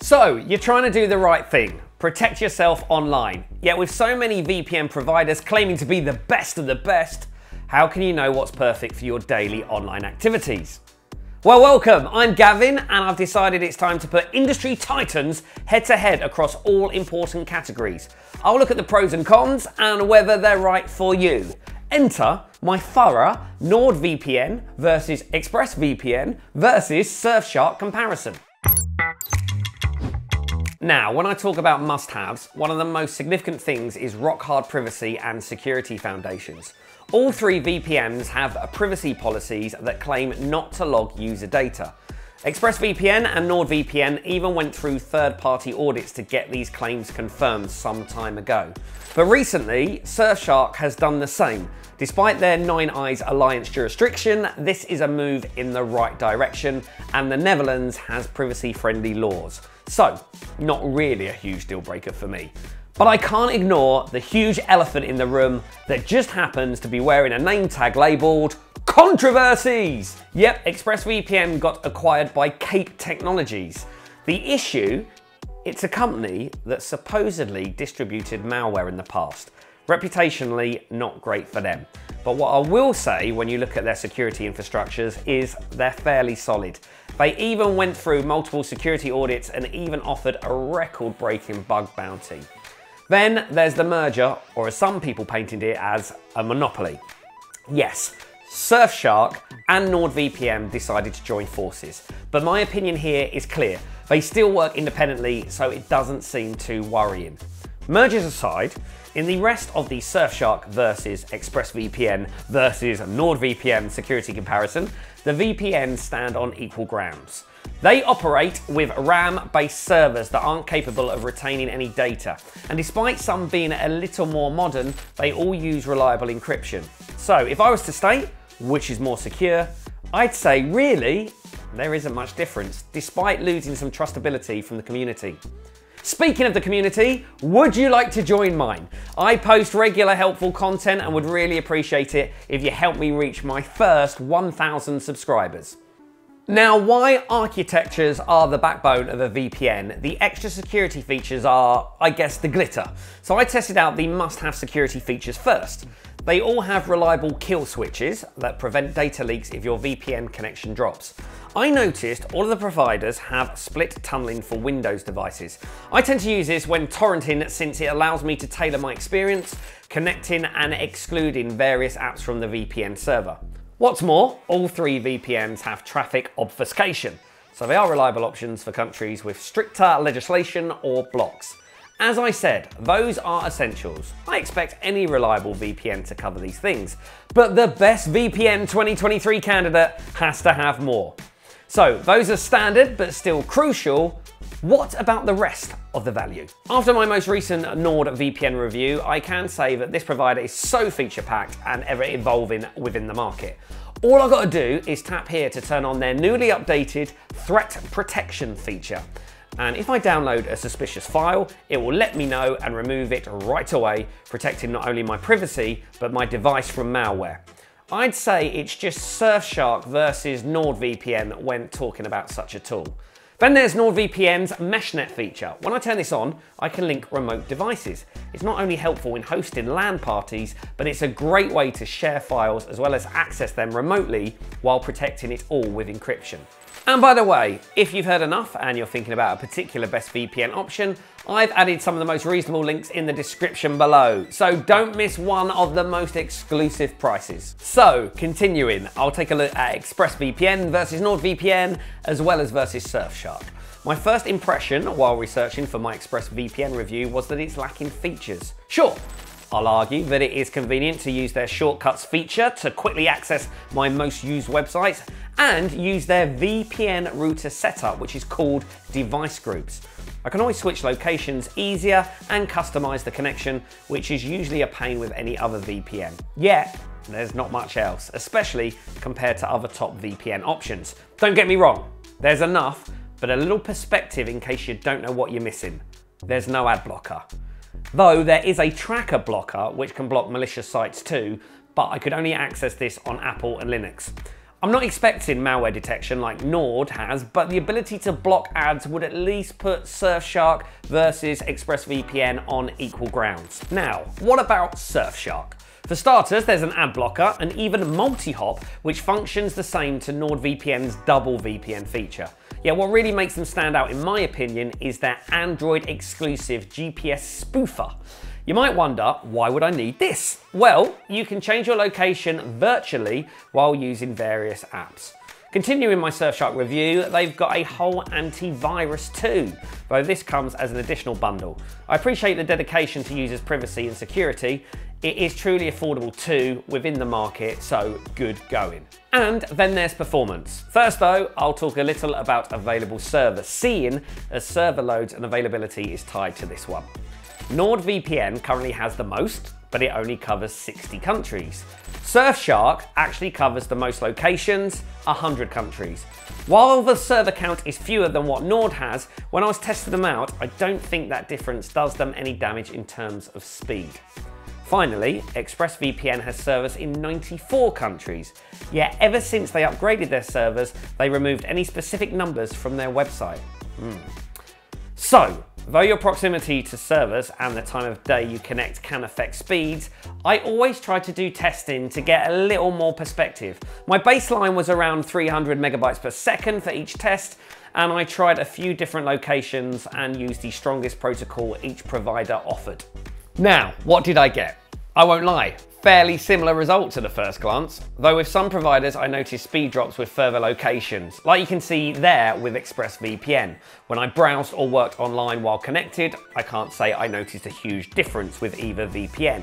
So, you're trying to do the right thing, protect yourself online, yet with so many VPN providers claiming to be the best of the best, how can you know what's perfect for your daily online activities? Well, welcome, I'm Gavin, and I've decided it's time to put industry titans head to head across all important categories. I'll look at the pros and cons and whether they're right for you. Enter my thorough NordVPN versus ExpressVPN versus Surfshark comparison. Now, when I talk about must-haves, one of the most significant things is rock-hard privacy and security foundations. All three VPNs have privacy policies that claim not to log user data. ExpressVPN and NordVPN even went through third-party audits to get these claims confirmed some time ago. But recently, Surfshark has done the same. Despite their Nine Eyes Alliance jurisdiction, this is a move in the right direction, and the Netherlands has privacy-friendly laws. So, not really a huge deal breaker for me. But I can't ignore the huge elephant in the room that just happens to be wearing a name tag labelled controversies. Yep, ExpressVPN got acquired by Kape Technologies. The issue, it's a company that supposedly distributed malware in the past. Reputationally, not great for them. But what I will say when you look at their security infrastructures is they're fairly solid. They even went through multiple security audits and even offered a record-breaking bug bounty. Then there's the merger, or as some people painted it as, a monopoly. Yes, Surfshark and NordVPN decided to join forces, but my opinion here is clear. They still work independently, so it doesn't seem too worrying. Mergers aside, in the rest of the Surfshark versus ExpressVPN versus NordVPN security comparison, the VPNs stand on equal grounds. They operate with RAM-based servers that aren't capable of retaining any data, and despite some being a little more modern, they all use reliable encryption. So if I was to state which is more secure, I'd say really, there isn't much difference, despite losing some trustability from the community. Speaking of the community, would you like to join mine? I post regular helpful content and would really appreciate it if you help me reach my first 1,000 subscribers. Now, why architectures are the backbone of a VPN, the extra security features are, I guess, the glitter. So I tested out the must-have security features first. They all have reliable kill switches that prevent data leaks if your VPN connection drops. I noticed all of the providers have split tunneling for Windows devices. I tend to use this when torrenting since it allows me to tailor my experience, connecting and excluding various apps from the VPN server. What's more, all three VPNs have traffic obfuscation, so they are reliable options for countries with stricter legislation or blocks. As I said, those are essentials. I expect any reliable VPN to cover these things, but the best VPN 2023 candidate has to have more. So those are standard, but still crucial. What about the rest of the value? After my most recent NordVPN review, I can say that this provider is so feature-packed and ever evolving within the market. All I've got to do is tap here to turn on their newly updated threat protection feature. And if I download a suspicious file, it will let me know and remove it right away, protecting not only my privacy, but my device from malware. I'd say it's just Surfshark versus NordVPN when talking about such a tool. Then there's NordVPN's MeshNet feature. When I turn this on, I can link remote devices. It's not only helpful in hosting LAN parties, but it's a great way to share files as well as access them remotely while protecting it all with encryption. And by the way, if you've heard enough and you're thinking about a particular best VPN option, I've added some of the most reasonable links in the description below, so don't miss one of the most exclusive prices. So, continuing, I'll take a look at ExpressVPN versus NordVPN, as well as versus Surfshark. My first impression while researching for my ExpressVPN review was that it's lacking features. Sure, I'll argue that it is convenient to use their shortcuts feature to quickly access my most used websites and use their VPN router setup, which is called device groups. I can always switch locations easier and customize the connection, which is usually a pain with any other VPN. Yet, there's not much else, especially compared to other top VPN options. Don't get me wrong, there's enough, but a little perspective in case you don't know what you're missing. There's no ad blocker. Though there is a tracker blocker which can block malicious sites too, but I could only access this on Apple and Linux. I'm not expecting malware detection like Nord has, but the ability to block ads would at least put Surfshark versus ExpressVPN on equal grounds. Now, what about Surfshark? For starters, there's an ad blocker and even multi-hop, which functions the same to NordVPN's double VPN feature. Yet what really makes them stand out, in my opinion, is their Android exclusive GPS spoofer. You might wonder, why would I need this? Well, you can change your location virtually while using various apps. Continuing my Surfshark review, they've got a whole antivirus too, though this comes as an additional bundle. I appreciate the dedication to users' privacy and security. It is truly affordable too within the market, so good going. And then there's performance. First though, I'll talk a little about available servers, seeing as server loads and availability is tied to this one. NordVPN currently has the most, but it only covers 60 countries. Surfshark actually covers the most locations, 100 countries. While the server count is fewer than what Nord has, when I was testing them out, I don't think that difference does them any damage in terms of speed. Finally, ExpressVPN has servers in 94 countries, yet ever since they upgraded their servers, they removed any specific numbers from their website. So, though your proximity to servers and the time of day you connect can affect speeds, I always try to do testing to get a little more perspective. My baseline was around 300 megabytes per second for each test, and I tried a few different locations and used the strongest protocol each provider offered. Now, what did I get? I won't lie, fairly similar results at a first glance, though with some providers I noticed speed drops with further locations, like you can see there with ExpressVPN. When I browsed or worked online while connected, I can't say I noticed a huge difference with either VPN.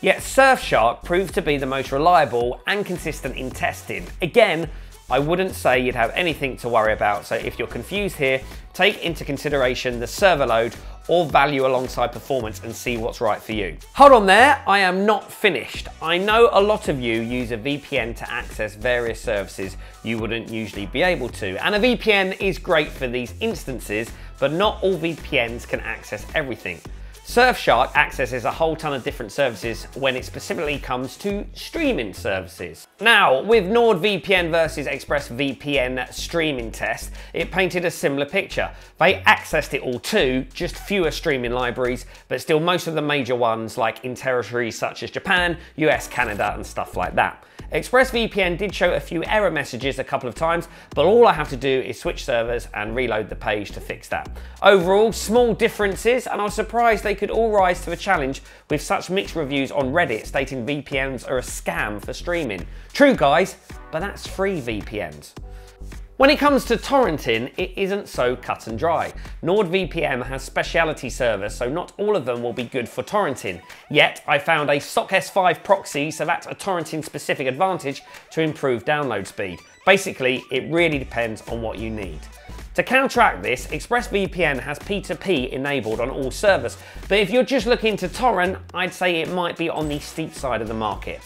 Yet Surfshark proved to be the most reliable and consistent in testing. Again, I wouldn't say you'd have anything to worry about, so if you're confused here, take into consideration the server load or value alongside performance and see what's right for you. Hold on there, I am not finished. I know a lot of you use a VPN to access various services you wouldn't usually be able to, and a VPN is great for these instances, but not all VPNs can access everything. Surfshark accesses a whole ton of different services when it specifically comes to streaming services. Now, with NordVPN versus ExpressVPN streaming test, it painted a similar picture. They accessed it all too, just fewer streaming libraries, but still most of the major ones like in territories such as Japan, US, Canada, and stuff like that. ExpressVPN did show a few error messages a couple of times, but all I have to do is switch servers and reload the page to fix that. Overall, small differences, and I was surprised they could all rise to a challenge with such mixed reviews on Reddit stating VPNs are a scam for streaming. True guys, but that's free VPNs. When it comes to torrenting, it isn't so cut and dry. NordVPN has specialty servers, so not all of them will be good for torrenting. Yet, I found a SOC S5 proxy, so that's a torrenting specific advantage to improve download speed. Basically, it really depends on what you need. To counteract this, ExpressVPN has P2P enabled on all servers, but if you're just looking to torrent, I'd say it might be on the steep side of the market.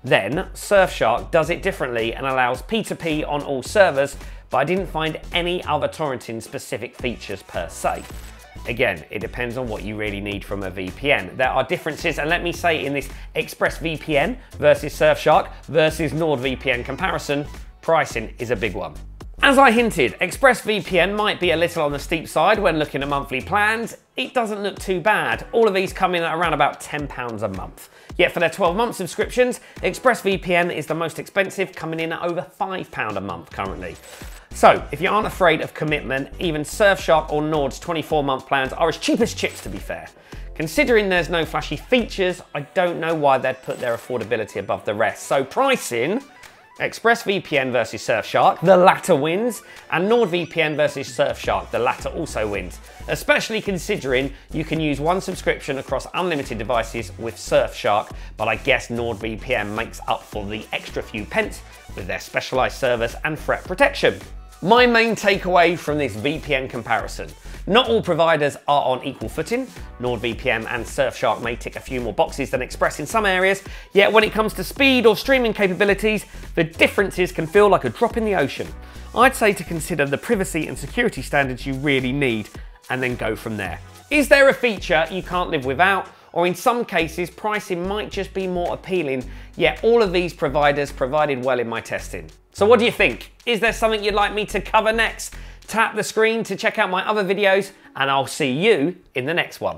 Then, Surfshark does it differently and allows P2P on all servers, but I didn't find any other torrenting specific features per se. Again, it depends on what you really need from a VPN. There are differences, and let me say in this ExpressVPN versus Surfshark versus NordVPN comparison, pricing is a big one. As I hinted, ExpressVPN might be a little on the steep side when looking at monthly plans. It doesn't look too bad. All of these come in at around about £10 a month. Yet for their 12-month subscriptions, ExpressVPN is the most expensive, coming in at over £5 a month currently. So, if you aren't afraid of commitment, even Surfshark or Nord's 24-month plans are as cheap as chips, to be fair. Considering there's no flashy features, I don't know why they'd put their affordability above the rest. So pricing, ExpressVPN versus Surfshark, the latter wins, and NordVPN versus Surfshark, the latter also wins. Especially considering you can use one subscription across unlimited devices with Surfshark, but I guess NordVPN makes up for the extra few pence with their specialised servers and threat protection. My main takeaway from this VPN comparison: not all providers are on equal footing. NordVPN and Surfshark may tick a few more boxes than Express in some areas, yet when it comes to speed or streaming capabilities, the differences can feel like a drop in the ocean. I'd say to consider the privacy and security standards you really need, and then go from there. Is there a feature you can't live without, or in some cases, pricing might just be more appealing, yet all of these providers provided well in my testing. So what do you think? Is there something you'd like me to cover next? Tap the screen to check out my other videos, and I'll see you in the next one.